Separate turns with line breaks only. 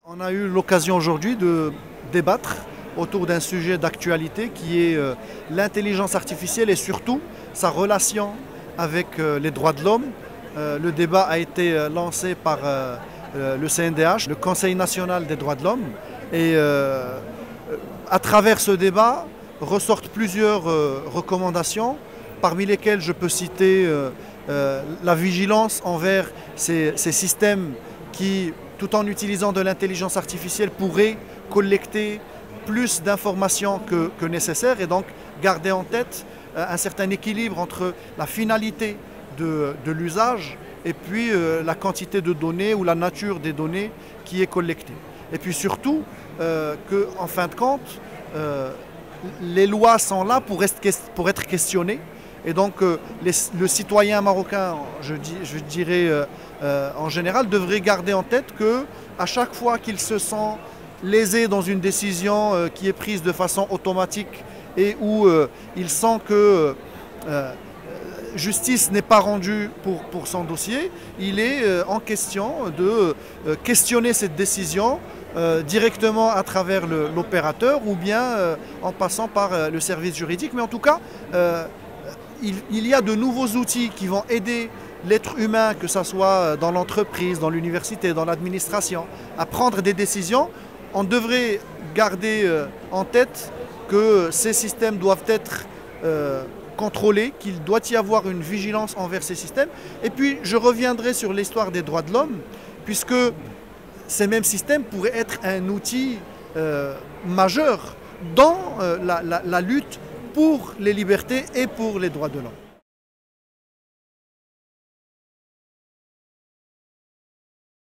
On a eu l'occasion aujourd'hui de débattre autour d'un sujet d'actualité qui est l'intelligence artificielle et surtout sa relation avec les droits de l'homme. Le débat a été lancé par le CNDH, le Conseil national des droits de l'homme. Et à travers ce débat ressortent plusieurs recommandations, parmi lesquelles je peux citer la vigilance envers ces systèmes qui, tout en utilisant de l'intelligence artificielle, pourraient collecter plus d'informations que nécessaire et donc garder en tête un certain équilibre entre la finalité de l'usage et puis la quantité de données ou la nature des données qui est collectée. Et puis surtout qu'en fin de compte, les lois sont là pour être questionnées. Et donc le citoyen marocain, je dirais en général, devrait garder en tête qu'à chaque fois qu'il se sent lésé dans une décision qui est prise de façon automatique et où il sent que justice n'est pas rendue pour son dossier, il est en question de questionner cette décision directement à travers l'opérateur ou bien en passant par le service juridique. Mais en tout cas, il y a de nouveaux outils qui vont aider l'être humain, que ce soit dans l'entreprise, dans l'université, dans l'administration, à prendre des décisions. On devrait garder en tête que ces systèmes doivent être contrôlés, qu'il doit y avoir une vigilance envers ces systèmes. Et puis je reviendrai sur l'histoire des droits de l'homme, puisque ces mêmes systèmes pourraient être un outil majeur dans la lutte pour les libertés et pour les droits de l'homme.